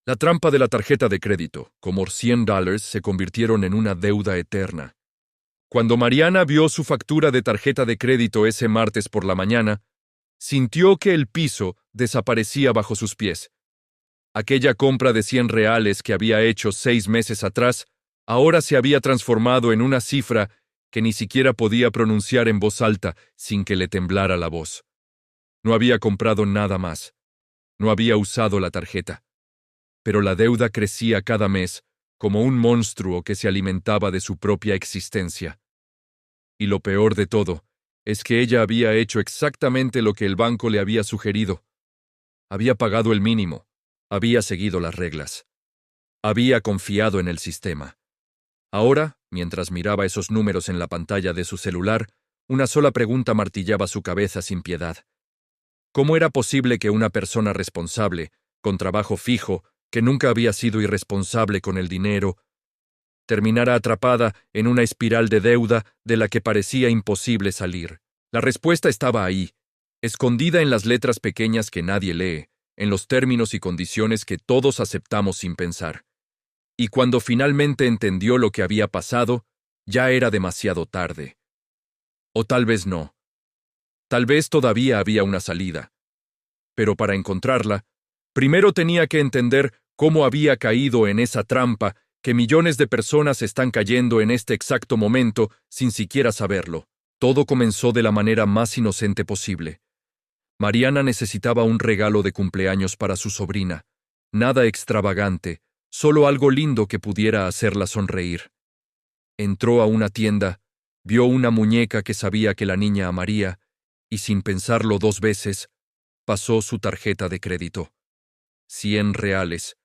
La trampa de la tarjeta de crédito, como $100, se convirtieron en una deuda eterna. Cuando Mariana vio su factura de tarjeta de crédito ese martes por la mañana, sintió que el piso desaparecía bajo sus pies. Aquella compra de $100 que había hecho 6 meses atrás, ahora se había transformado en una cifra que ni siquiera podía pronunciar en voz alta sin que le temblara la voz. No había comprado nada más. No había usado la tarjeta. Pero la deuda crecía cada mes como un monstruo que se alimentaba de su propia existencia. Y lo peor de todo es que ella había hecho exactamente lo que el banco le había sugerido. Había pagado el mínimo, había seguido las reglas, había confiado en el sistema. Ahora, mientras miraba esos números en la pantalla de su celular, una sola pregunta martillaba su cabeza sin piedad. ¿Cómo era posible que una persona responsable, con trabajo fijo, que nunca había sido irresponsable con el dinero, terminara atrapada en una espiral de deuda de la que parecía imposible salir? La respuesta estaba ahí, escondida en las letras pequeñas que nadie lee, en los términos y condiciones que todos aceptamos sin pensar. Y cuando finalmente entendió lo que había pasado, ya era demasiado tarde. O tal vez no. Tal vez todavía había una salida. Pero para encontrarla, primero tenía que entender cómo había caído en esa trampa que millones de personas están cayendo en este exacto momento sin siquiera saberlo. Todo comenzó de la manera más inocente posible. Mariana necesitaba un regalo de cumpleaños para su sobrina. Nada extravagante, solo algo lindo que pudiera hacerla sonreír. Entró a una tienda, vio una muñeca que sabía que la niña amaría, y sin pensarlo 2 veces, pasó su tarjeta de crédito. $100,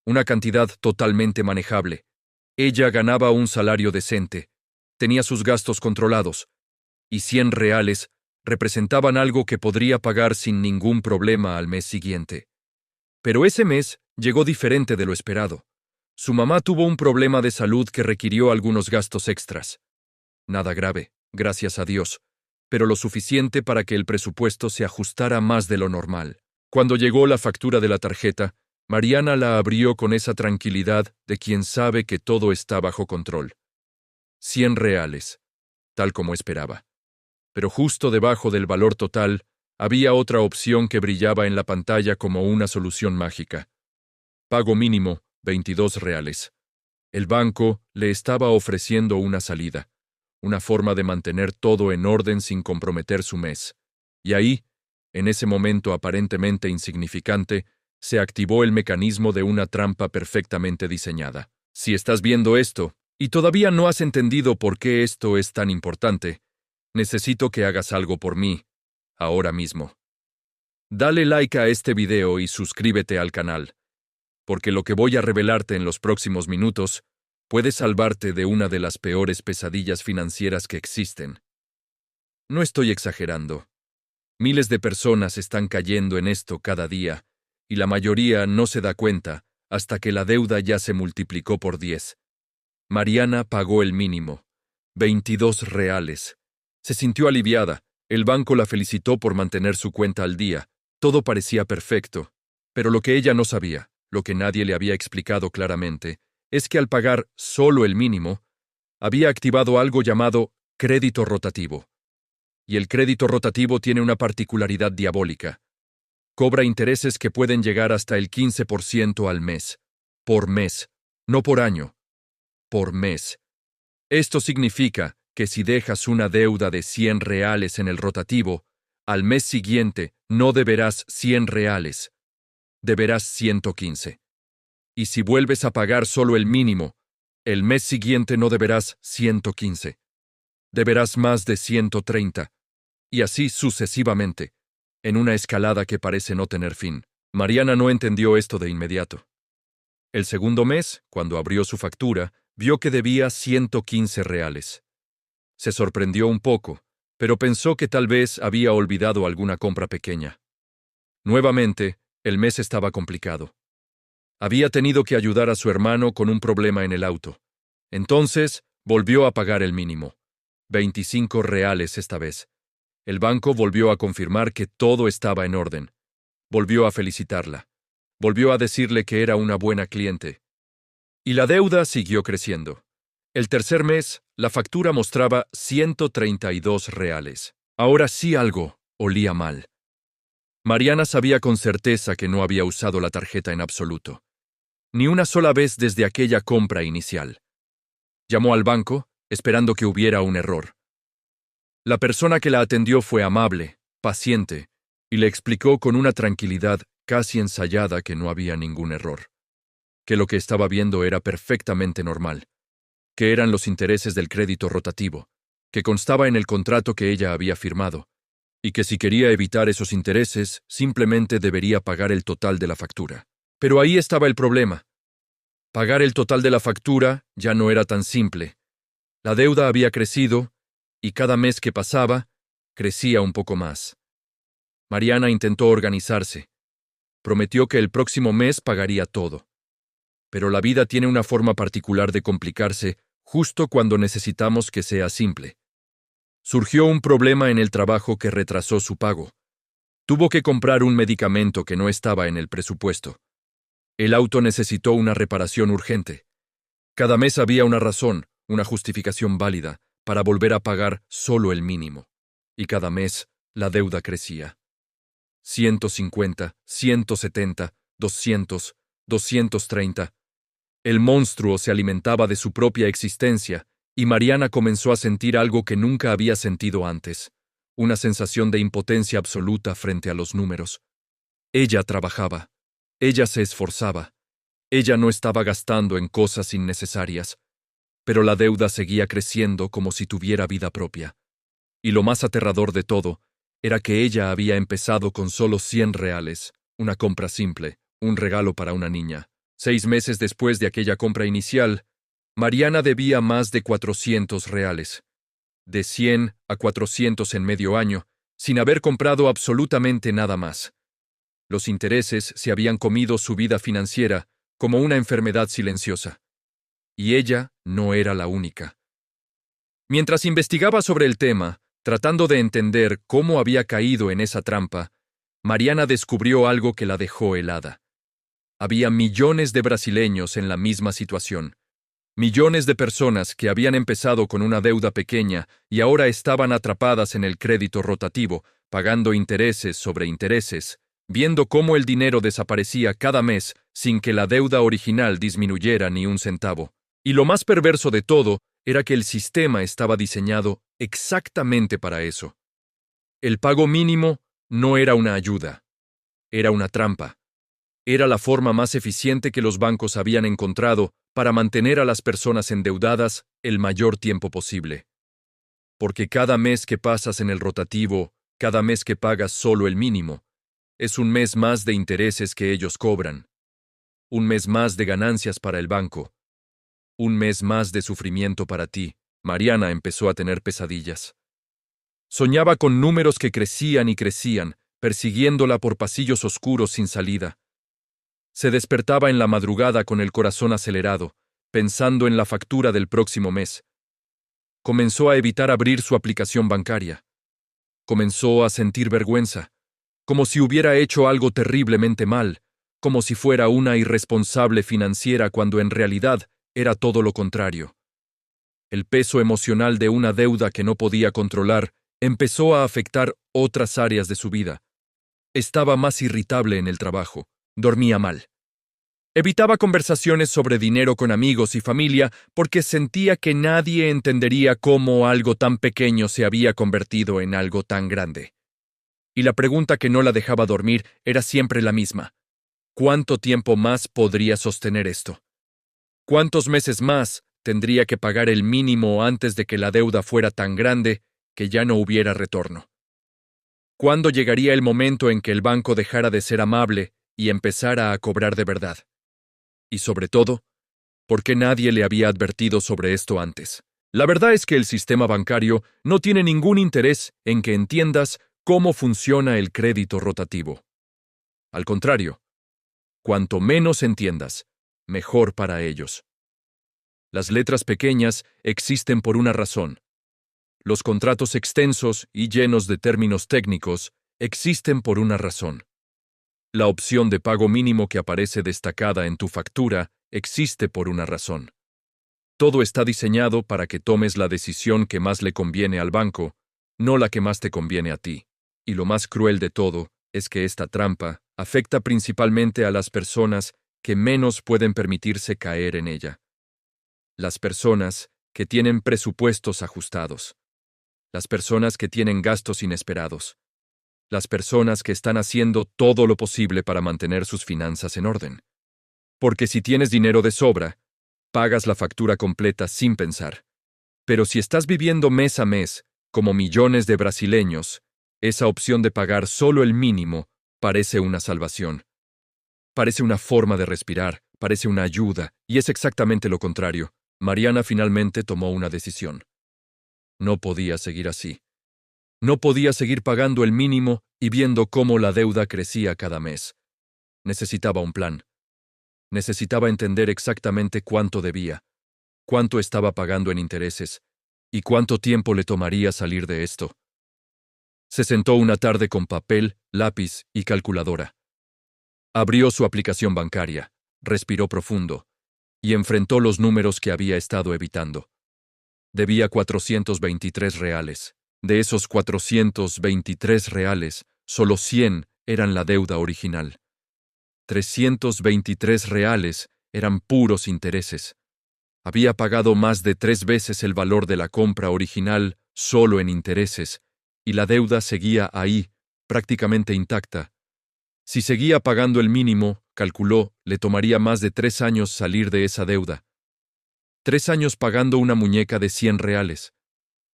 una cantidad totalmente manejable. Ella ganaba un salario decente, tenía sus gastos controlados, y $100 representaban algo que podría pagar sin ningún problema al mes siguiente. Pero ese mes llegó diferente de lo esperado. Su mamá tuvo un problema de salud que requirió algunos gastos extras. Nada grave, gracias a Dios, pero lo suficiente para que el presupuesto se ajustara más de lo normal. Cuando llegó la factura de la tarjeta, Mariana la abrió con esa tranquilidad de quien sabe que todo está bajo control. $100, tal como esperaba. Pero justo debajo del valor total, había otra opción que brillaba en la pantalla como una solución mágica. Pago mínimo, $22. El banco le estaba ofreciendo una salida, una forma de mantener todo en orden sin comprometer su mes. Y ahí, en ese momento aparentemente insignificante, se activó el mecanismo de una trampa perfectamente diseñada. Si estás viendo esto, y todavía no has entendido por qué esto es tan importante, necesito que hagas algo por mí, ahora mismo. Dale like a este video y suscríbete al canal, porque lo que voy a revelarte en los próximos minutos puede salvarte de una de las peores pesadillas financieras que existen. No estoy exagerando. Miles de personas están cayendo en esto cada día, y la mayoría no se da cuenta hasta que la deuda ya se multiplicó por 10. Mariana pagó el mínimo, $22. Se sintió aliviada, el banco la felicitó por mantener su cuenta al día, todo parecía perfecto, pero lo que ella no sabía, lo que nadie le había explicado claramente, es que al pagar solo el mínimo, había activado algo llamado crédito rotativo. Y el crédito rotativo tiene una particularidad diabólica. Cobra intereses que pueden llegar hasta el 15% al mes. Por mes, no por año. Por mes. Esto significa que si dejas una deuda de $100 en el rotativo, al mes siguiente no deberás $100, deberás 115. Y si vuelves a pagar solo el mínimo, el mes siguiente no deberás 115. Deberás más de 130. Y así sucesivamente, en una escalada que parece no tener fin. Mariana no entendió esto de inmediato. El segundo mes, cuando abrió su factura, vio que debía $115. Se sorprendió un poco, pero pensó que tal vez había olvidado alguna compra pequeña. Nuevamente, el mes estaba complicado. Había tenido que ayudar a su hermano con un problema en el auto. Entonces, volvió a pagar el mínimo. $25 esta vez. El banco volvió a confirmar que todo estaba en orden. Volvió a felicitarla. Volvió a decirle que era una buena cliente. Y la deuda siguió creciendo. El tercer mes, la factura mostraba 132 reales. Ahora sí algo olía mal. Mariana sabía con certeza que no había usado la tarjeta en absoluto. Ni una sola vez desde aquella compra inicial. Llamó al banco, esperando que hubiera un error. La persona que la atendió fue amable, paciente, y le explicó con una tranquilidad casi ensayada que no había ningún error. Que lo que estaba viendo era perfectamente normal. Que eran los intereses del crédito rotativo, que constaba en el contrato que ella había firmado, y que si quería evitar esos intereses, simplemente debería pagar el total de la factura. Pero ahí estaba el problema. Pagar el total de la factura ya no era tan simple. La deuda había crecido, y cada mes que pasaba, crecía un poco más. Mariana intentó organizarse. Prometió que el próximo mes pagaría todo. Pero la vida tiene una forma particular de complicarse justo cuando necesitamos que sea simple. Surgió un problema en el trabajo que retrasó su pago. Tuvo que comprar un medicamento que no estaba en el presupuesto. El auto necesitó una reparación urgente. Cada mes había una razón, una justificación válida, para volver a pagar solo el mínimo. Y cada mes la deuda crecía. 150, 170, 200, 230. El monstruo se alimentaba de su propia existencia, y Mariana comenzó a sentir algo que nunca había sentido antes, una sensación de impotencia absoluta frente a los números. Ella trabajaba, ella se esforzaba, ella no estaba gastando en cosas innecesarias, pero la deuda seguía creciendo como si tuviera vida propia. Y lo más aterrador de todo era que ella había empezado con solo 100 reales, una compra simple, un regalo para una niña. 6 meses después de aquella compra inicial, Mariana debía más de 400 reales. De 100 a 400 en medio año, sin haber comprado absolutamente nada más. Los intereses se habían comido su vida financiera como una enfermedad silenciosa. Y ella no era la única. Mientras investigaba sobre el tema, tratando de entender cómo había caído en esa trampa, Mariana descubrió algo que la dejó helada. Había millones de brasileños en la misma situación. Millones de personas que habían empezado con una deuda pequeña y ahora estaban atrapadas en el crédito rotativo, pagando intereses sobre intereses, viendo cómo el dinero desaparecía cada mes sin que la deuda original disminuyera ni un centavo. Y lo más perverso de todo era que el sistema estaba diseñado exactamente para eso. El pago mínimo no era una ayuda, era una trampa. Era la forma más eficiente que los bancos habían encontrado para mantener a las personas endeudadas el mayor tiempo posible. Porque cada mes que pasas en el rotativo, cada mes que pagas solo el mínimo, es un mes más de intereses que ellos cobran, un mes más de ganancias para el banco, un mes más de sufrimiento para ti. Mariana empezó a tener pesadillas. Soñaba con números que crecían y crecían, persiguiéndola por pasillos oscuros sin salida. Se despertaba en la madrugada con el corazón acelerado, pensando en la factura del próximo mes. Comenzó a evitar abrir su aplicación bancaria. Comenzó a sentir vergüenza, como si hubiera hecho algo terriblemente mal, como si fuera una irresponsable financiera cuando en realidad era todo lo contrario. El peso emocional de una deuda que no podía controlar empezó a afectar otras áreas de su vida. Estaba más irritable en el trabajo, dormía mal. Evitaba conversaciones sobre dinero con amigos y familia porque sentía que nadie entendería cómo algo tan pequeño se había convertido en algo tan grande. Y la pregunta que no la dejaba dormir era siempre la misma. ¿Cuánto tiempo más podría sostener esto? ¿Cuántos meses más tendría que pagar el mínimo antes de que la deuda fuera tan grande que ya no hubiera retorno? ¿Cuándo llegaría el momento en que el banco dejara de ser amable y empezara a cobrar de verdad? Y sobre todo, ¿por qué nadie le había advertido sobre esto antes? La verdad es que el sistema bancario no tiene ningún interés en que entiendas cómo funciona el crédito rotativo. Al contrario, cuanto menos entiendas, mejor para ellos. Las letras pequeñas existen por una razón. Los contratos extensos y llenos de términos técnicos existen por una razón. La opción de pago mínimo que aparece destacada en tu factura existe por una razón. Todo está diseñado para que tomes la decisión que más le conviene al banco, no la que más te conviene a ti. Y lo más cruel de todo es que esta trampa afecta principalmente a las personas que menos pueden permitirse caer en ella. Las personas que tienen presupuestos ajustados. Las personas que tienen gastos inesperados. Las personas que están haciendo todo lo posible para mantener sus finanzas en orden. Porque si tienes dinero de sobra, pagas la factura completa sin pensar. Pero si estás viviendo mes a mes, como millones de brasileños, esa opción de pagar solo el mínimo parece una salvación. Parece una forma de respirar, parece una ayuda, y es exactamente lo contrario. Mariana finalmente tomó una decisión. No podía seguir así. No podía seguir pagando el mínimo y viendo cómo la deuda crecía cada mes. Necesitaba un plan. Necesitaba entender exactamente cuánto debía, cuánto estaba pagando en intereses, y cuánto tiempo le tomaría salir de esto. Se sentó una tarde con papel, lápiz y calculadora. Abrió su aplicación bancaria, respiró profundo, y enfrentó los números que había estado evitando. Debía 423 reales. De esos 423 reales, solo 100 eran la deuda original. 323 reales eran puros intereses. Había pagado más de 3 veces el valor de la compra original solo en intereses, y la deuda seguía ahí, prácticamente intacta. Si seguía pagando el mínimo, calculó, le tomaría más de 3 años salir de esa deuda. 3 años pagando una muñeca de 100 reales.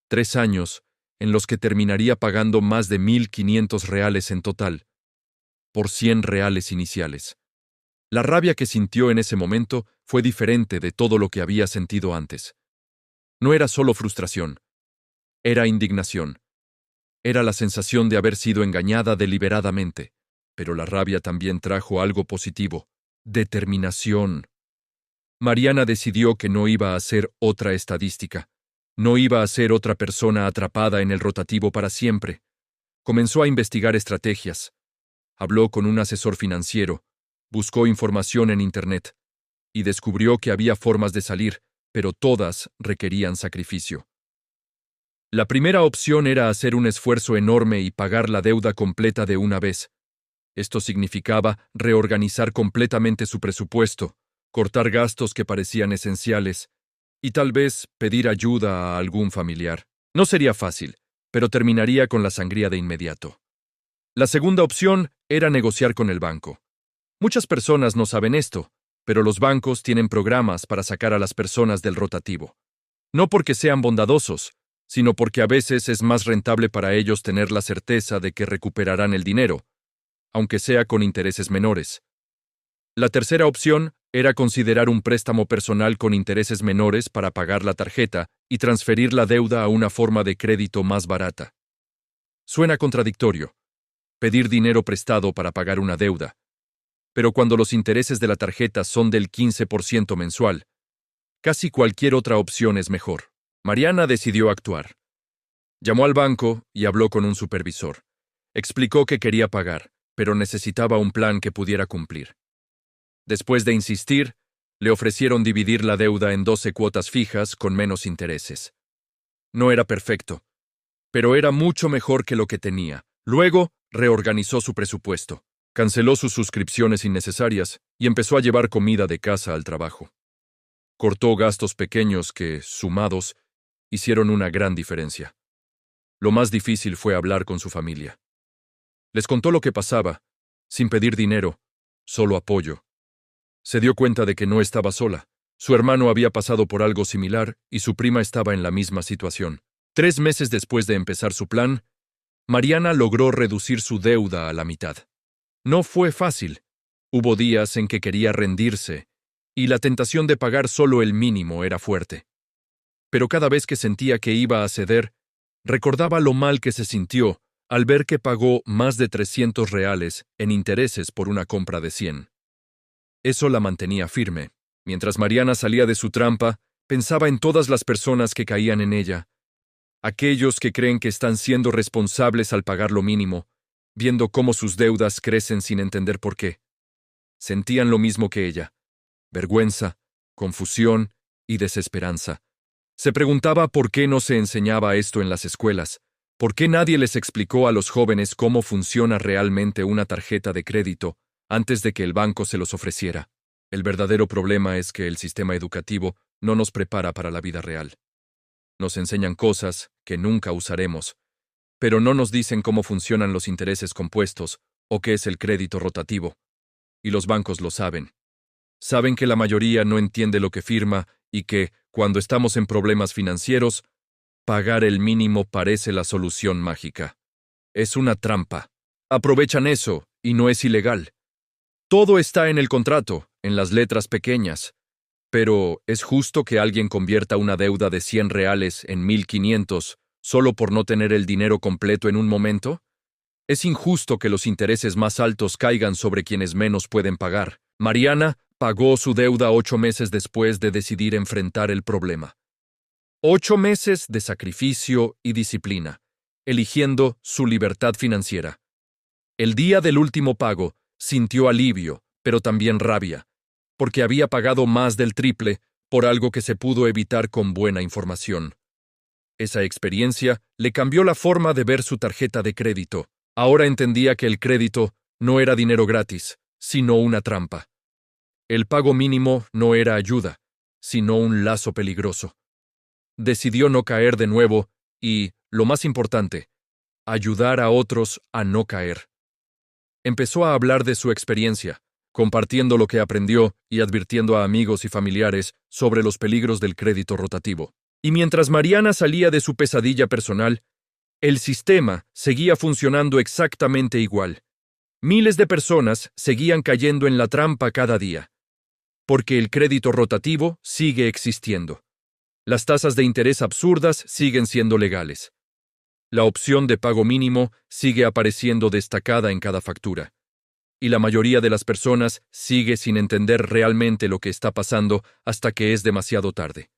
3 años en los que terminaría pagando más de 1.500 reales en total, por 100 reales iniciales. La rabia que sintió en ese momento fue diferente de todo lo que había sentido antes. No era solo frustración, era indignación. Era la sensación de haber sido engañada deliberadamente, pero la rabia también trajo algo positivo: determinación. Mariana decidió que no iba a ser otra estadística. No iba a ser otra persona atrapada en el rotativo para siempre. Comenzó a investigar estrategias. Habló con un asesor financiero, buscó información en Internet, y descubrió que había formas de salir, pero todas requerían sacrificio. La primera opción era hacer un esfuerzo enorme y pagar la deuda completa de una vez. Esto significaba reorganizar completamente su presupuesto, cortar gastos que parecían esenciales, y tal vez pedir ayuda a algún familiar. No sería fácil, pero terminaría con la sangría de inmediato. La segunda opción era negociar con el banco. Muchas personas no saben esto, pero los bancos tienen programas para sacar a las personas del rotativo. No porque sean bondadosos, sino porque a veces es más rentable para ellos tener la certeza de que recuperarán el dinero, aunque sea con intereses menores. La tercera opción era considerar un préstamo personal con intereses menores para pagar la tarjeta y transferir la deuda a una forma de crédito más barata. Suena contradictorio, pedir dinero prestado para pagar una deuda, pero cuando los intereses de la tarjeta son del 15% mensual, casi cualquier otra opción es mejor. Mariana decidió actuar. Llamó al banco y habló con un supervisor. Explicó que quería pagar, pero necesitaba un plan que pudiera cumplir. Después de insistir, le ofrecieron dividir la deuda en 12 cuotas fijas con menos intereses. No era perfecto, pero era mucho mejor que lo que tenía. Luego, reorganizó su presupuesto, canceló sus suscripciones innecesarias y empezó a llevar comida de casa al trabajo. Cortó gastos pequeños que, sumados, hicieron una gran diferencia. Lo más difícil fue hablar con su familia. Les contó lo que pasaba, sin pedir dinero, solo apoyo. Se dio cuenta de que no estaba sola. Su hermano había pasado por algo similar y su prima estaba en la misma situación. 3 meses después de empezar su plan, Mariana logró reducir su deuda a la mitad. No fue fácil. Hubo días en que quería rendirse, y la tentación de pagar solo el mínimo era fuerte. Pero cada vez que sentía que iba a ceder, recordaba lo mal que se sintió al ver que pagó más de 300 reales en intereses por una compra de 100. Eso la mantenía firme. Mientras Mariana salía de su trampa, pensaba en todas las personas que caían en ella. Aquellos que creen que están siendo responsables al pagar lo mínimo, viendo cómo sus deudas crecen sin entender por qué. Sentían lo mismo que ella: vergüenza, confusión y desesperanza. Se preguntaba por qué no se enseñaba esto en las escuelas, por qué nadie les explicó a los jóvenes cómo funciona realmente una tarjeta de crédito antes de que el banco se los ofreciera. El verdadero problema es que el sistema educativo no nos prepara para la vida real. Nos enseñan cosas que nunca usaremos, pero no nos dicen cómo funcionan los intereses compuestos o qué es el crédito rotativo. Y los bancos lo saben. Saben que la mayoría no entiende lo que firma y que, cuando estamos en problemas financieros, pagar el mínimo parece la solución mágica. Es una trampa. Aprovechan eso, y no es ilegal. Todo está en el contrato, en las letras pequeñas. Pero, ¿es justo que alguien convierta una deuda de 100 reales en 1.500 solo por no tener el dinero completo en un momento? Es injusto que los intereses más altos caigan sobre quienes menos pueden pagar. Mariana pagó su deuda 8 meses después de decidir enfrentar el problema. 8 meses de sacrificio y disciplina, eligiendo su libertad financiera. El día del último pago, sintió alivio, pero también rabia, porque había pagado más del triple por algo que se pudo evitar con buena información. Esa experiencia le cambió la forma de ver su tarjeta de crédito. Ahora entendía que el crédito no era dinero gratis, sino una trampa. El pago mínimo no era ayuda, sino un lazo peligroso. Decidió no caer de nuevo y, lo más importante, ayudar a otros a no caer. Empezó a hablar de su experiencia, compartiendo lo que aprendió y advirtiendo a amigos y familiares sobre los peligros del crédito rotativo. Y mientras Mariana salía de su pesadilla personal, el sistema seguía funcionando exactamente igual. Miles de personas seguían cayendo en la trampa cada día. Porque el crédito rotativo sigue existiendo. Las tasas de interés absurdas siguen siendo legales. La opción de pago mínimo sigue apareciendo destacada en cada factura. Y la mayoría de las personas sigue sin entender realmente lo que está pasando hasta que es demasiado tarde.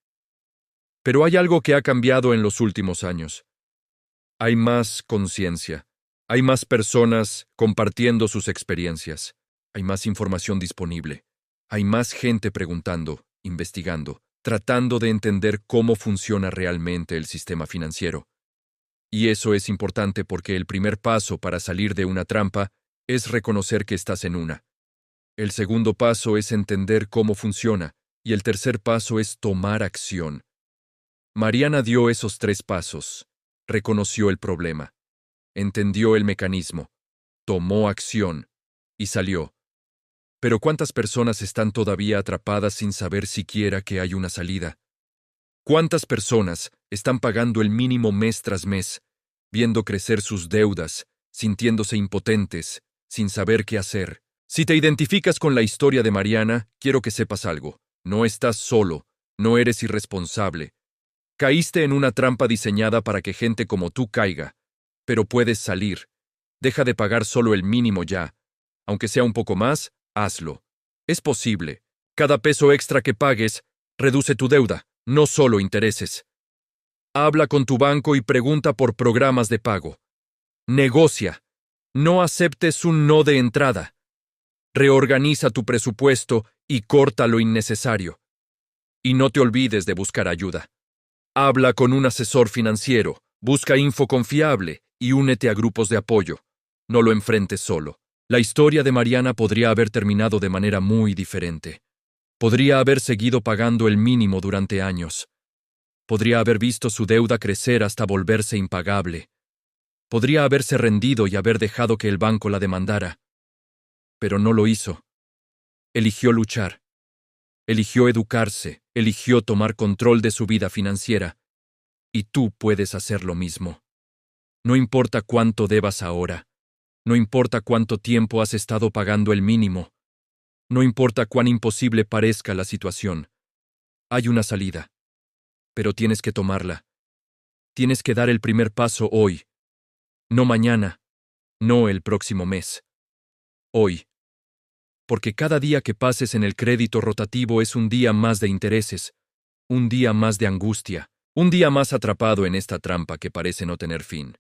Pero hay algo que ha cambiado en los últimos años. Hay más conciencia. Hay más personas compartiendo sus experiencias. Hay más información disponible. Hay más gente preguntando, investigando, tratando de entender cómo funciona realmente el sistema financiero. Y eso es importante porque el primer paso para salir de una trampa es reconocer que estás en una. El segundo paso es entender cómo funciona, y el tercer paso es tomar acción. Mariana dio esos 3 pasos. Reconoció el problema, entendió el mecanismo, tomó acción y salió. Pero ¿cuántas personas están todavía atrapadas sin saber siquiera que hay una salida? ¿Cuántas personas están pagando el mínimo mes tras mes, viendo crecer sus deudas, sintiéndose impotentes, sin saber qué hacer? Si te identificas con la historia de Mariana, quiero que sepas algo. No estás solo, no eres irresponsable. Caíste en una trampa diseñada para que gente como tú caiga, pero puedes salir. Deja de pagar solo el mínimo ya. Aunque sea un poco más, hazlo. Es posible. Cada peso extra que pagues reduce tu deuda, no solo intereses. Habla con tu banco y pregunta por programas de pago. Negocia. No aceptes un no de entrada. Reorganiza tu presupuesto y corta lo innecesario. Y no te olvides de buscar ayuda. Habla con un asesor financiero, busca info confiable y únete a grupos de apoyo. No lo enfrentes solo. La historia de Mariana podría haber terminado de manera muy diferente. Podría haber seguido pagando el mínimo durante años. Podría haber visto su deuda crecer hasta volverse impagable. Podría haberse rendido y haber dejado que el banco la demandara. Pero no lo hizo. Eligió luchar. Eligió educarse, eligió tomar control de su vida financiera. Y tú puedes hacer lo mismo. No importa cuánto debas ahora. No importa cuánto tiempo has estado pagando el mínimo. No importa cuán imposible parezca la situación. Hay una salida. Pero tienes que tomarla. Tienes que dar el primer paso hoy. No mañana. No el próximo mes. Hoy. Porque cada día que pases en el crédito rotativo es un día más de intereses, un día más de angustia, un día más atrapado en esta trampa que parece no tener fin.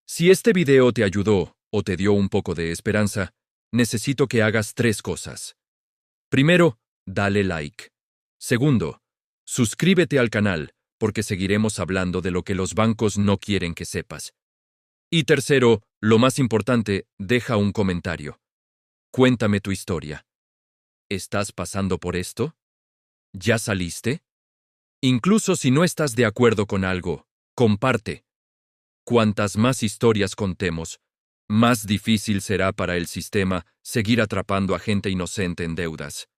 Si este video te ayudó, o te dio un poco de esperanza, necesito que hagas 3 cosas. Primero, dale like. Segundo, suscríbete al canal, porque seguiremos hablando de lo que los bancos no quieren que sepas. Y tercero, lo más importante, deja un comentario. Cuéntame tu historia. ¿Estás pasando por esto? ¿Ya saliste? Incluso si no estás de acuerdo con algo, comparte. Cuantas más historias contemos, más difícil será para el sistema seguir atrapando a gente inocente en deudas.